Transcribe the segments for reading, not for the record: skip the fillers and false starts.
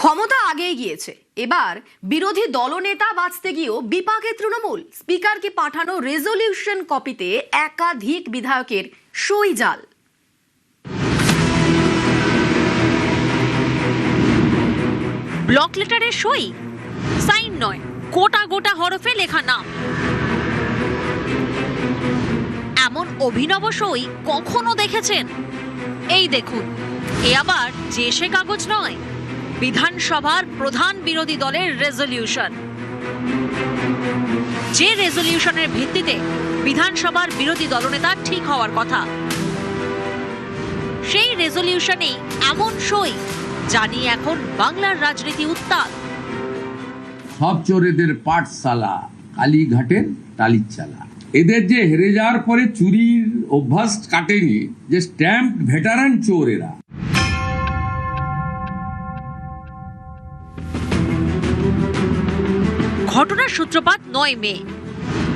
ক্ষমতা আগেই গিয়েছে, এবার বিরোধী দলনেতা বাঁচতে গিয়েও বিপাকে তৃণমূল। স্পিকারকে পাঠানো রেজলিউশন কপিতে একাধিক বিধায়কের সই জাল। ব্লক লেটারের সই, সাইন নয়, গোটা গোটা হরফে লেখা নাম। এমন অভিনব সই কখনো দেখেছেন? এই দেখুন, এ আবার যে সে কাগজ নয়, বিধানসভার প্রধান বিরোধী দলের রেজলিউশন। যে রেজলিউশনের ভিত্তিতে বিধানসভার বিরোধী দলনেতা ঠিক হওয়ার কথা, সেই রেজলিউশনেই এমন সই, জানি এখন বাংলার রাজনীতি উত্তাল। সব চোরেদের পাঠশালা কালীঘাটের টালির চালা। এদের যে হেরে যাওয়ার পরে চুরির অভ্যাস কাটেনি, যে স্ট্যাম্প ভেটারান চোর এরা। ঘটনার সূত্রপাত 9 মে।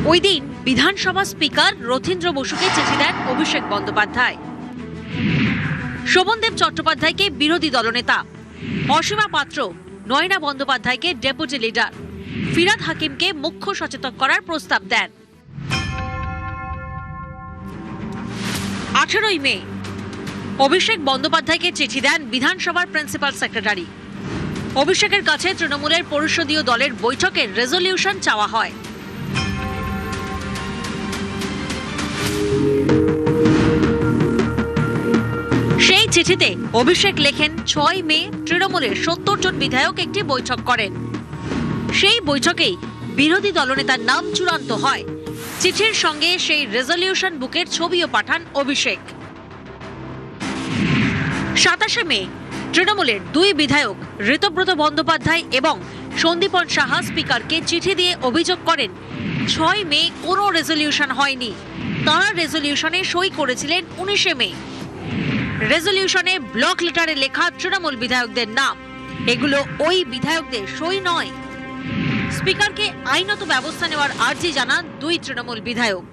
ওই দিন বিধানসভা স্পিকার রথীন্দ্র বসুকে চিঠি দেন অভিষেক বন্দ্যোপাধ্যায়। শোভনদেব চট্টোপাধ্যায়কে বিরোধী দলনেতা, অসীমা পাত্র, নয়না বন্দ্যোপাধ্যায়কে ডেপুটি লিডার, ফিরহাদ হাকিমকে মুখ্য সচেতক করার প্রস্তাব দেন। 18 মে অভিষেক বন্দ্যোপাধ্যায়কে চিঠি দেন বিধানসভার প্রিন্সিপাল সেক্রেটারি। অভিষেকের কাছে তৃণমূলের পরিষদীয় দলের বৈঠকের রেজলিউশন চাওয়া হয়। সেই চিঠিতে অভিষেক লেখেন, 6 মে তৃণমূলের 70 জন বিধায়ক একটি বৈঠক করেন। সেই বৈঠকেই বিরোধী দলনেতার নাম চূড়ান্ত হয়। চিঠির সঙ্গে সেই রেজলিউশন বুকের ছবিও পাঠান অভিষেক। 27 মে তৃণমূলের 2 বিধায়ক ঋতব্রত বন্দ্যোপাধ্যায় এবং সন্দীপন সাহা স্পিকারকে চিঠি দিয়ে অভিযোগ করেন, 6 মে কোনো রেজলিউশন হয়নি। তাঁরা রেজলিউশনে সই করেছিলেন 19 মে। রেজলিউশনে ব্লক লেটারে লেখা তৃণমূল বিধায়কদের নাম, এগুলো ওই বিধায়কদের সই নয়। স্পিকারকে আইনত ব্যবস্থা নেওয়ার আর্জি জানান 2 তৃণমূল বিধায়ক।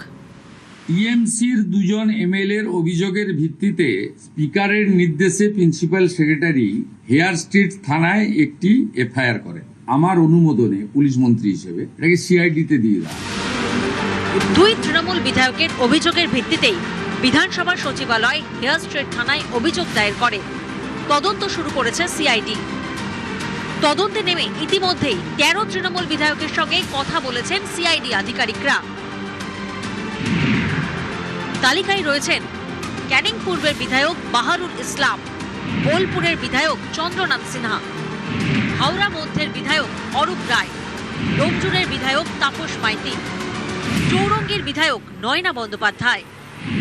টিএমসির 2 জন এমএলএর অভিযোগের ভিত্তিতে স্পিকারের নির্দেশে প্রিন্সিপাল সেক্রেটারি হেয়ার স্ট্রিট থানায় একটি এফআইআর করেন। আমার অনুমোদনে পুলিশ মন্ত্রী হিসেবে এটাকে সিআইডিতে দিয়ে দেয়। 2 তৃণমূল বিধায়কের অভিযোগের ভিত্তিতেই বিধানসভা সচিবালয় হেয়ার স্ট্রিট থানায় অভিযোগ দায়ের করে। তদন্ত শুরু করেছে সিআইডি। তদন্তে নেমে ইতিমধ্যেই 13 তৃণমূল বিধায়কের সঙ্গে কথা বলেছেন সিআইডি আধিকারিকরা। তালিকায় রয়েছেন ক্যানিং পূর্বের বিধায়ক বাহারুল ইসলাম, বোলপুরের বিধায়ক চন্দ্রনাথ সিনহা, হাওড়া মধ্যের বিধায়ক অরূপ রায়, ডোমজুরের বিধায়ক তাপস মাইতি, চৌরঙ্গীর বিধায়ক নয়না বন্দ্যোপাধ্যায়,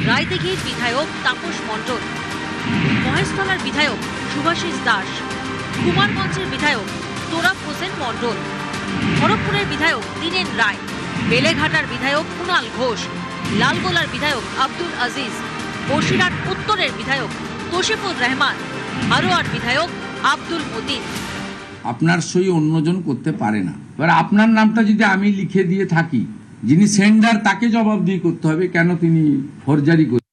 রায়দিঘির বিধায়ক তাপস মণ্ডল, মহেশতলার বিধায়ক শুভাশিস দাস, কুমারগঞ্জের বিধায়ক তোরাব হোসেন মণ্ডল, খড়গপুরের বিধায়ক দীনেন রায়, বেলেঘাটার বিধায়ক কুণাল ঘোষ, লালগোলার বিধায়ক আব্দুল আজিজ, বসিরহাট উত্তরের বিধায়ক তোশিফুর রহমান, আরোয়ার বিধায়ক আব্দুল মতিন। আপনার সই অন্যজন করতে পারে না। এবার আপনার নামটা যদি আমি লিখে দিয়ে থাকি, যিনি সেন্ডার তাকে জবাবদিহি করতে হবে কেন তিনি ফরজারি করেন।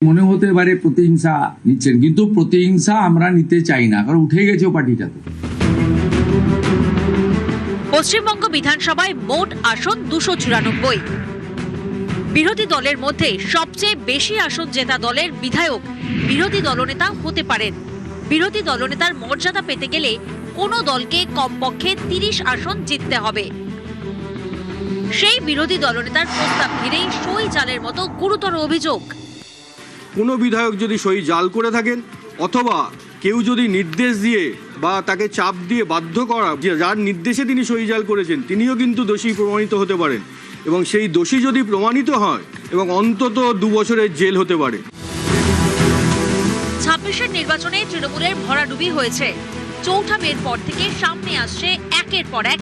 মনে হতে পারে প্রতিহিংসা নিচ্ছেন, কিন্তু প্রতিহিংসা আমরা নিতে চাই না, কারণ উঠে গেছে পার্টিটাতে। পশ্চিমবঙ্গ বিধানসভায় মোট আসন 294। বিরোধী দলের মধ্যে সবচেয়ে বেশি আসন জেতা দলের বিধায়ক বিরোধী দলনেতা হতে পারেন। বিরোধী দলনেতার মর্যাদা পেতে গেলে কোনো দলকে কমপক্ষে 30 আসন জিততে হবে। সেই বিরোধী দলনেতার প্রস্তাব ঘিরেই সই জালের মতো গুরুতর অভিযোগ। কোনো বিধায়ক যদি সই জাল করে থাকেন, অথবা কেউ যদি নির্দেশ দিয়ে বা তাকে চাপ দিয়ে বাধ্য করা, যার নির্দেশে তিনি সই জাল করেছেন, তিনিও কিন্তু দোষী প্রমাণিত হতে পারেন, এবং সেই দোষী যদি প্রমাণিত হয় এবং অন্তত 2 বছরের জেল হতে পারে। 26-এর নির্বাচনে তৃণমূলের ভরাডুবি হয়েছে। 4 মের পর থেকে সামনে আসছে একের পর এক